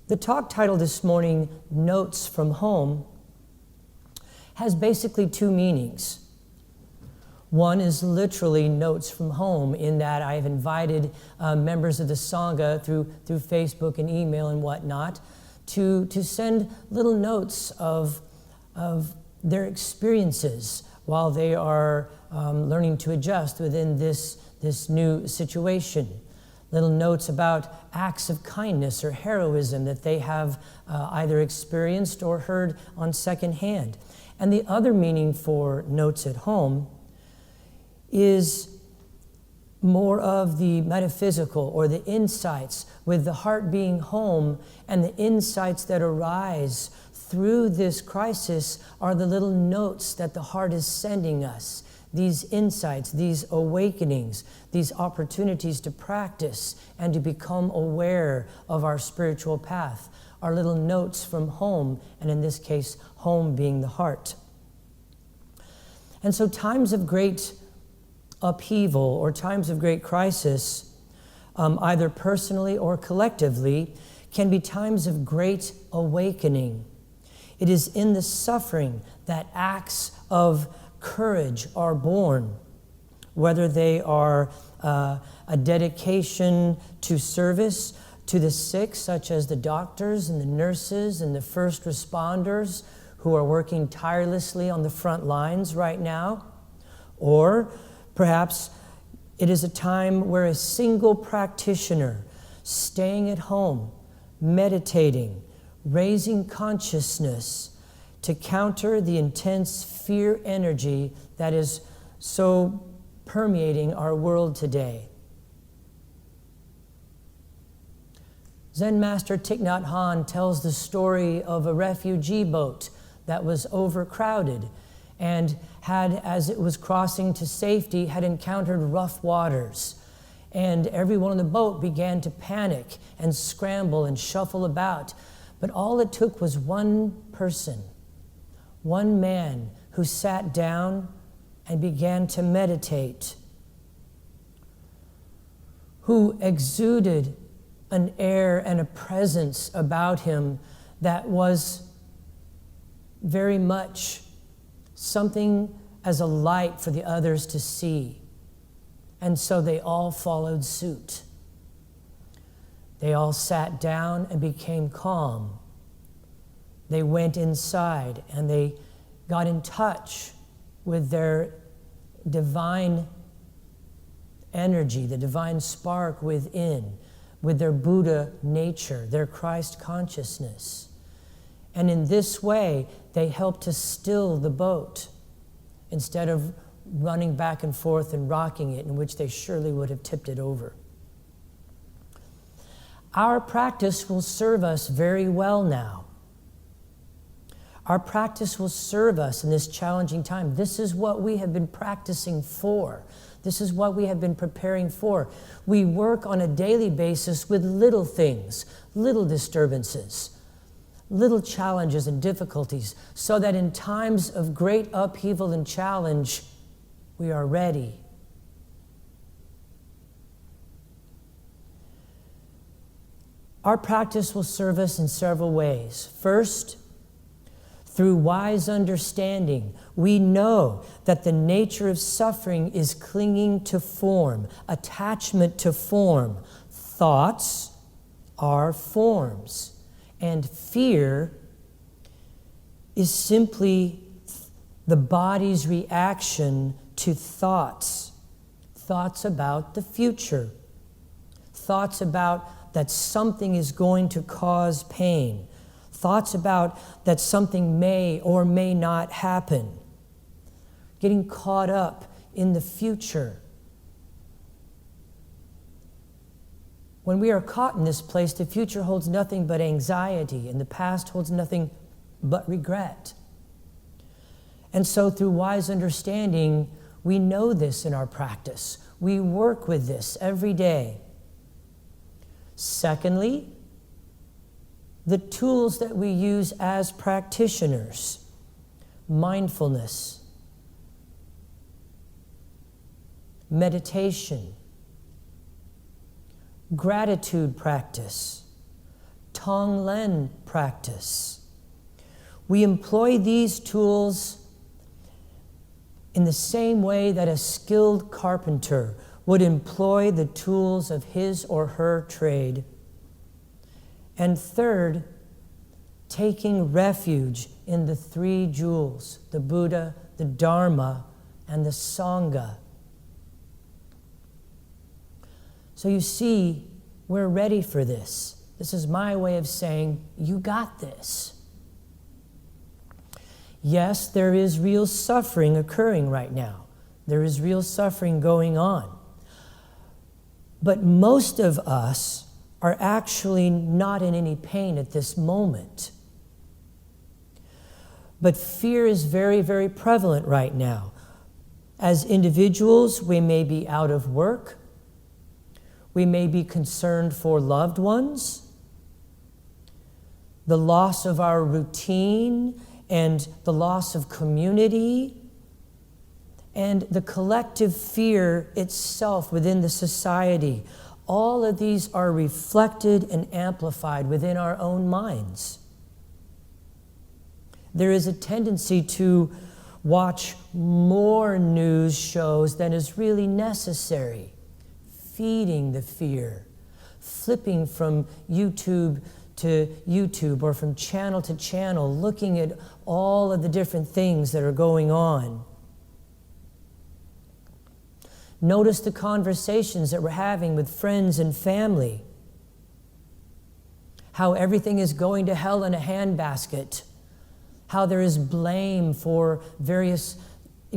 The talk title this morning, Notes from Home, has basically two meanings. One is literally notes from home, in that I have invited members of the Sangha through Facebook and email and whatnot to send little notes of their experiences while they are learning to adjust within this new situation. Little notes about acts of kindness or heroism that they have either experienced or heard on second hand. And the other meaning for notes at home is more of the metaphysical, or the insights, with the heart being home, and the insights that arise through this crisis are the little notes that the heart is sending us. These insights, these awakenings, these opportunities to practice and to become aware of our spiritual path are little notes from home, and in this case, home being the heart. And so times of great upheaval or times of great crisis, either personally or collectively, can be times of great awakening. It is in the suffering that acts of courage are born, whether they are a dedication to service to the sick, such as the doctors and the nurses and the first responders who are working tirelessly on the front lines right now, or perhaps it is a time where a single practitioner staying at home, meditating, raising consciousness to counter the intense fear energy that is so permeating our world today. Zen Master Thich Nhat Hanh tells the story of a refugee boat that was overcrowded and had, as it was crossing to safety, had encountered rough waters. And everyone on the boat began to panic and scramble and shuffle about. But all it took was one person, one man who sat down and began to meditate, who exuded an air and a presence about him that was very much something as a light for the others to see. And so they all followed suit. They all sat down and became calm. They went inside and they got in touch with their divine energy, the divine spark within, with their Buddha nature, their Christ consciousness. And in this way, they helped to still the boat instead of running back and forth and rocking it, in which they surely would have tipped it over. Our practice will serve us very well now. Our practice will serve us in this challenging time. This is what we have been practicing for. This is what we have been preparing for. We work on a daily basis with little things, little disturbances, little challenges and difficulties, so that in times of great upheaval and challenge, we are ready. Our practice will serve us in several ways. First, through wise understanding, we know that the nature of suffering is clinging to form, attachment to form. Thoughts are forms, and fear is simply the body's reaction to thoughts about the future, thoughts about that something is going to cause pain, thoughts about that something may or may not happen, getting caught up in the future. When we are caught in this place, the future holds nothing but anxiety, and the past holds nothing but regret. And so through wise understanding, we know this in our practice. We work with this every day. Secondly, the tools that we use as practitioners, mindfulness, meditation, gratitude practice, Tonglen practice. We employ these tools in the same way that a skilled carpenter would employ the tools of his or her trade. And third, taking refuge in the three jewels, the Buddha, the Dharma, and the Sangha. So you see, we're ready for this. This is my way of saying, you got this. Yes, there is real suffering occurring right now. There is real suffering going on. But most of us are actually not in any pain at this moment. But fear is very, very prevalent right now. As individuals, we may be out of work. We may be concerned for loved ones. The loss of our routine and the loss of community and the collective fear itself within the society. All of these are reflected and amplified within our own minds. There is a tendency to watch more news shows than is really necessary, feeding the fear, flipping from YouTube to YouTube or from channel to channel, looking at all of the different things that are going on. Notice the conversations that we're having with friends and family. How everything is going to hell in a handbasket. How there is blame for various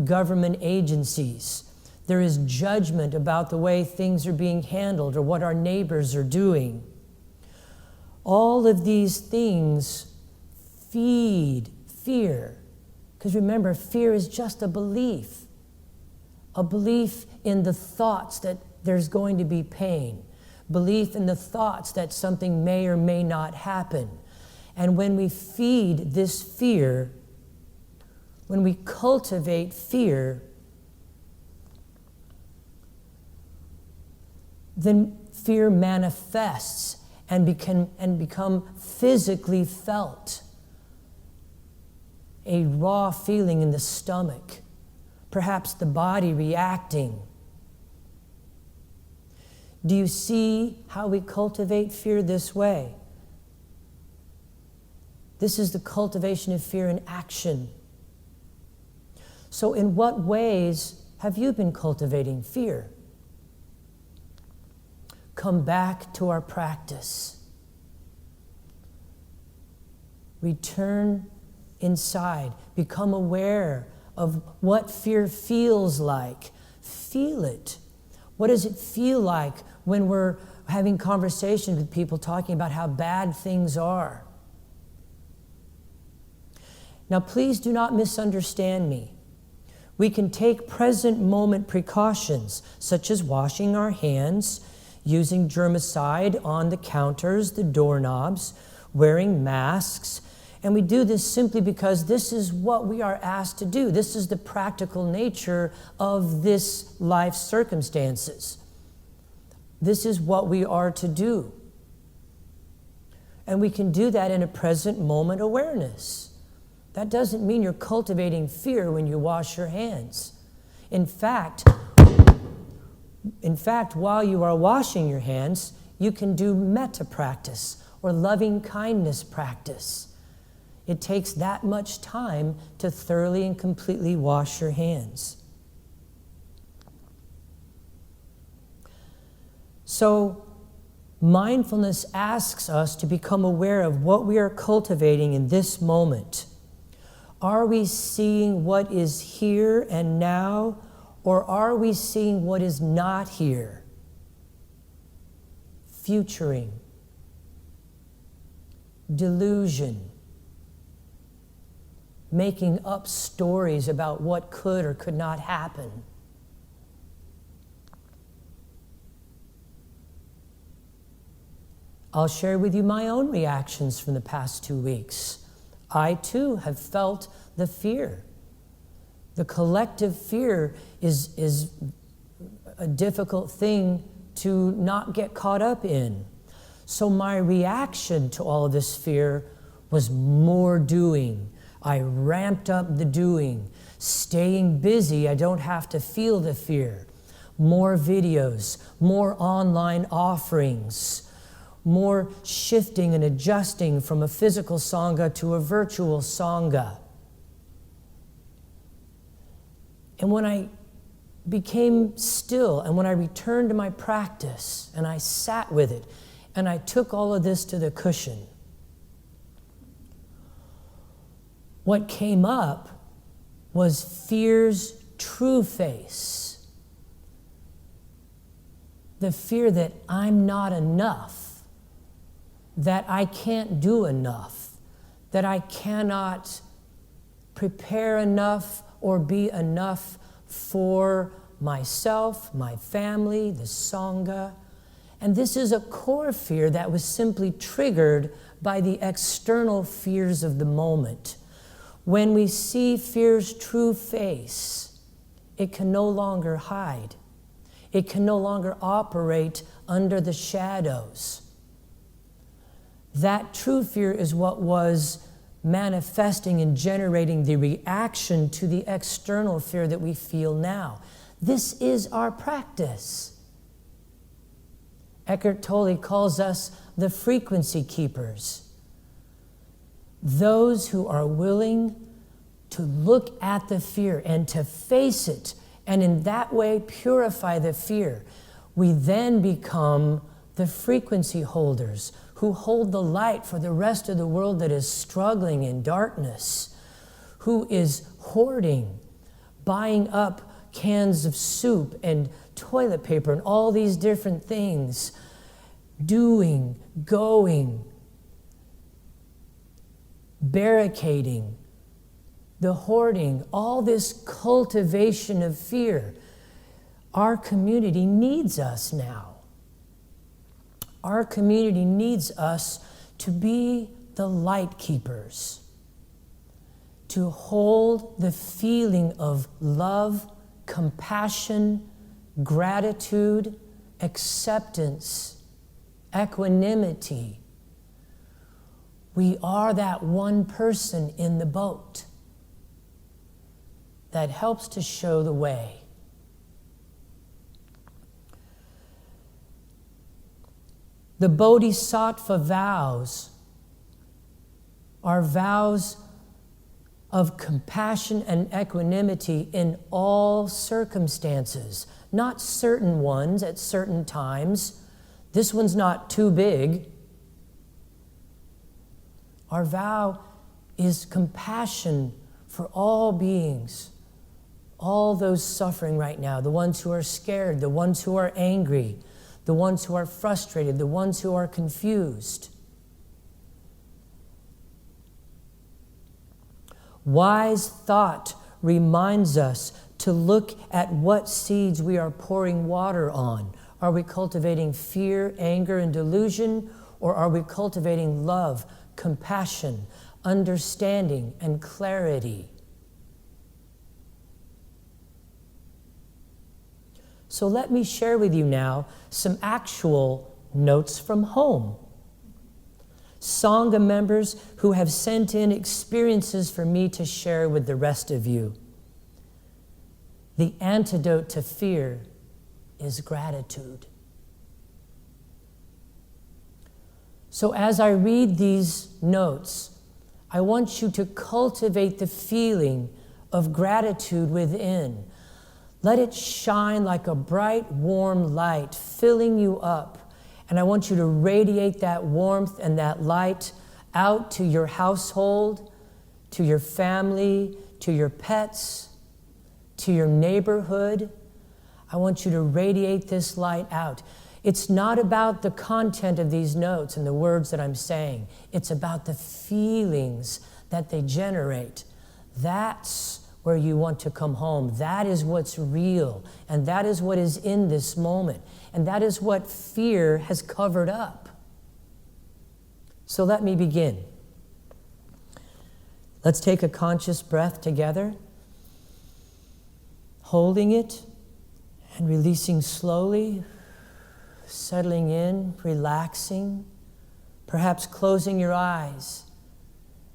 government agencies. There is judgment about the way things are being handled or what our neighbors are doing. All of these things feed fear. Because remember, fear is just a belief in the thoughts that there's going to be pain, belief in the thoughts that something may or may not happen. And when we feed this fear, when we cultivate fear, then fear manifests and become physically felt. A raw feeling in the stomach, perhaps the body reacting. Do you see how we cultivate fear this way? This is the cultivation of fear in action. So in what ways have you been cultivating fear? Come back to our practice. Return inside. Become aware of what fear feels like. Feel it. What does it feel like when we're having conversations with people talking about how bad things are? Now, please do not misunderstand me. We can take present moment precautions, such as washing our hands, using germicide on the counters, the doorknobs, wearing masks, and we do this simply because this is what we are asked to do. This is the practical nature of this life circumstances. This is what we are to do. And we can do that in a present moment awareness. That doesn't mean you're cultivating fear when you wash your hands. In fact, while you are washing your hands, you can do metta practice or loving kindness practice. It takes that much time to thoroughly and completely wash your hands. So, mindfulness asks us to become aware of what we are cultivating in this moment. Are we seeing what is here and now, or are we seeing what is not here? Futuring, delusion, making up stories about what could or could not happen. I'll share with you my own reactions from the past 2 weeks. I too have felt the fear. The collective fear is a difficult thing to not get caught up in. So my reaction to all of this fear was more doing. I ramped up the doing. Staying busy, I don't have to feel the fear. More videos, more online offerings, more shifting and adjusting from a physical Sangha to a virtual Sangha. And when I became still, and when I returned to my practice, and I sat with it, and I took all of this to the cushion, what came up was fear's true face. The fear that I'm not enough, that I can't do enough, that I cannot prepare enough or be enough for myself, my family, the Sangha. And this is a core fear that was simply triggered by the external fears of the moment. When we see fear's true face, it can no longer hide. It can no longer operate under the shadows. That true fear is what was manifesting and generating the reaction to the external fear that we feel now. This is our practice. Eckhart Tolle calls us the frequency keepers. Those who are willing to look at the fear and to face it, and in that way purify the fear. We then become the frequency holders who hold the light for the rest of the world that is struggling in darkness, who is hoarding, buying up cans of soup and toilet paper and all these different things, doing, going, barricading, the hoarding, all this cultivation of fear. Our community needs us now. Our community needs us to be the light keepers, to hold the feeling of love, compassion, gratitude, acceptance, equanimity. We are that one person in the boat that helps to show the way. The Bodhisattva vows are vows of compassion and equanimity in all circumstances, not certain ones at certain times. This one's not too big. Our vow is compassion for all beings, all those suffering right now, the ones who are scared, the ones who are angry, the ones who are frustrated, the ones who are confused. Wise thought reminds us to look at what seeds we are pouring water on. Are we cultivating fear, anger, and delusion, or are we cultivating love, compassion, understanding, and clarity? So let me share with you now some actual notes from home. Sangha members who have sent in experiences for me to share with the rest of you. The antidote to fear is gratitude. So as I read these notes, I want you to cultivate the feeling of gratitude within. Let it shine like a bright, warm light, filling you up. And I want you to radiate that warmth and that light out to your household, to your family, to your pets, to your neighborhood. I want you to radiate this light out. It's not about the content of these notes and the words that I'm saying. It's about the feelings that they generate. That's where you want to come home. That is what's real. And that is what is in this moment. And that is what fear has covered up. So let me begin. Let's take a conscious breath together, holding it and releasing slowly, settling in, relaxing. perhaps closing your eyes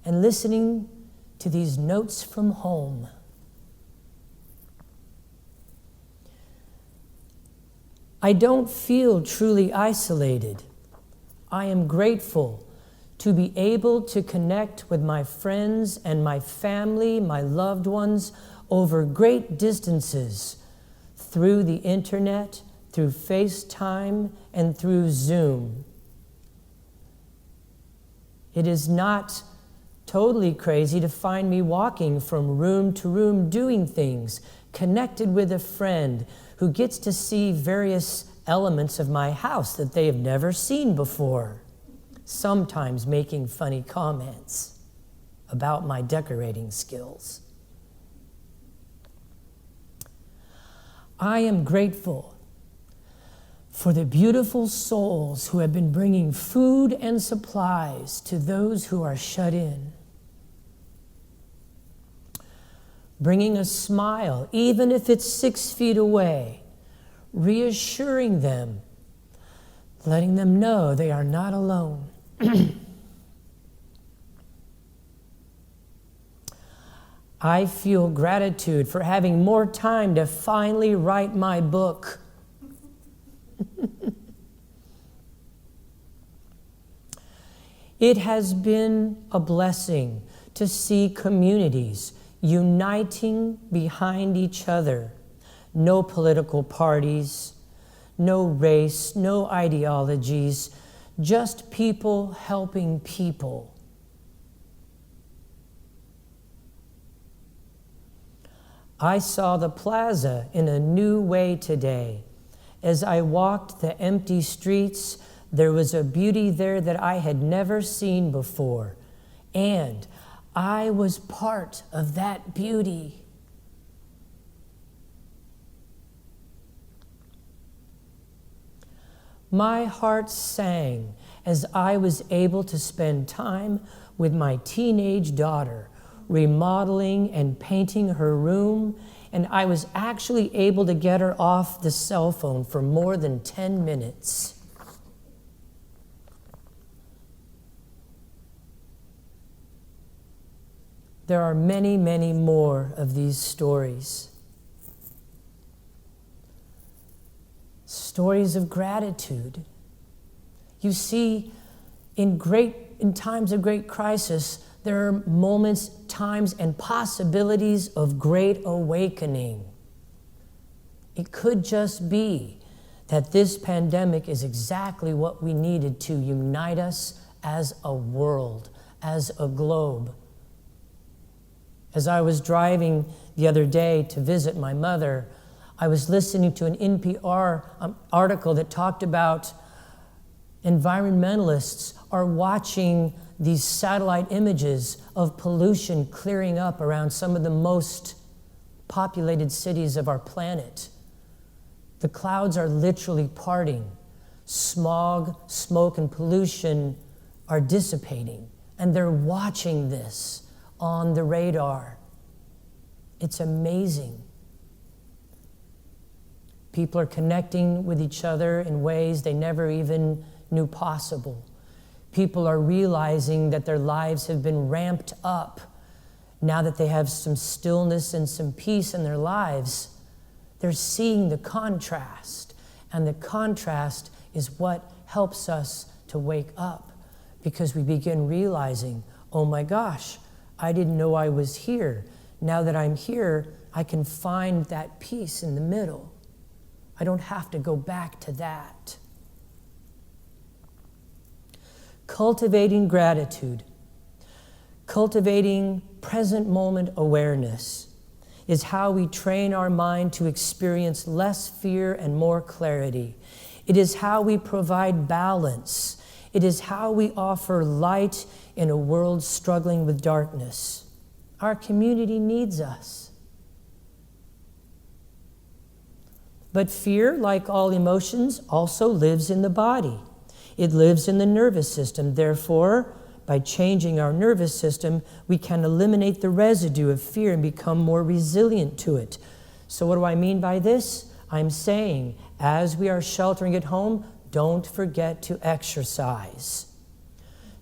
and listening to these notes from home. I don't feel truly isolated. I am grateful to be able to connect with my friends and my family, my loved ones, over great distances through the internet, through FaceTime, and through Zoom. It is not totally crazy to find me walking from room to room doing things, connected with a friend who gets to see various elements of my house that they have never seen before, sometimes making funny comments about my decorating skills. I am grateful for the beautiful souls who have been bringing food and supplies to those who are shut in. Bringing a smile, even if it's 6 feet away, reassuring them, letting them know they are not alone. I feel gratitude for having more time to finally write my book. It has been a blessing to see communities uniting behind each other. No political parties, no race, no ideologies, just people helping people. I saw the plaza in a new way today. As I walked the empty streets, there was a beauty there that I had never seen before, and I was part of that beauty. My heart sang as I was able to spend time with my teenage daughter, remodeling and painting her room, and I was actually able to get her off the cell phone for more than 10 minutes. There are many, many more of these stories. Stories of gratitude. You see, in times of great crisis, there are moments, times, and possibilities of great awakening. It could just be that this pandemic is exactly what we needed to unite us as a world, as a globe. As I was driving the other day to visit my mother, I was listening to an NPR article that talked about environmentalists are watching these satellite images of pollution clearing up around some of the most populated cities of our planet. The clouds are literally parting. Smog, smoke, and pollution are dissipating, and they're watching this on the radar. It's amazing. People are connecting with each other in ways they never even knew possible. People are realizing that their lives have been ramped up. Now that they have some stillness and some peace in their lives, they're seeing the contrast. And the contrast is what helps us to wake up, because we begin realizing, oh my gosh, I didn't know I was here. Now that I'm here, I can find that peace in the middle. I don't have to go back to that. Cultivating gratitude, cultivating present moment awareness is how we train our mind to experience less fear and more clarity. It is how we provide balance. It is how we offer light in a world struggling with darkness. Our community needs us. But fear, like all emotions, also lives in the body. It lives in the nervous system. Therefore, by changing our nervous system, we can eliminate the residue of fear and become more resilient to it. So what do I mean by this? I'm saying, as we are sheltering at home, don't forget to exercise.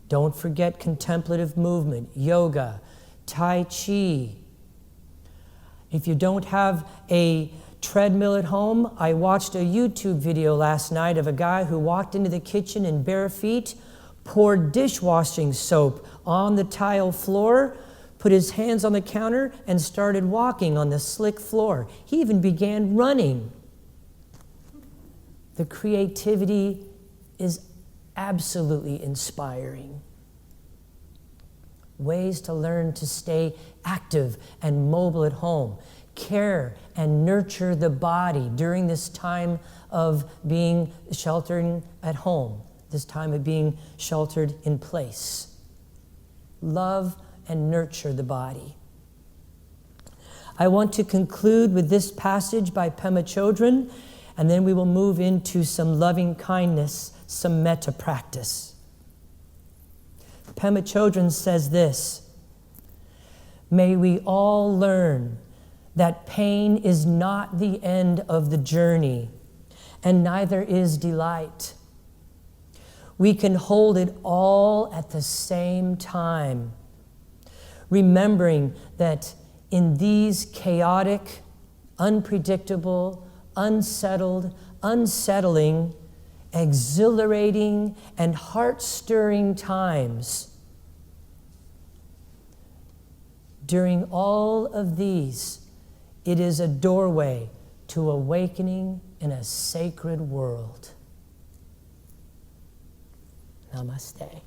Don't forget contemplative movement, yoga, Tai Chi. If you don't have a treadmill at home, I watched a YouTube video last night of a guy who walked into the kitchen in bare feet, poured dishwashing soap on the tile floor, put his hands on the counter, and started walking on the slick floor. He even began running. The creativity is absolutely inspiring. Ways to learn to stay active and mobile at home. Care and nurture the body during this time of being sheltering at home, this time of being sheltered in place. Love and nurture the body. I want to conclude with this passage by Pema Chodron, and then we will move into some loving kindness, some metta practice. Pema Chodron says this: may we all learn that pain is not the end of the journey, and neither is delight. We can hold it all at the same time, remembering that in these chaotic, unpredictable, unsettled, unsettling, exhilarating, and heart-stirring times, during all of these, it is a doorway to awakening in a sacred world. Namaste.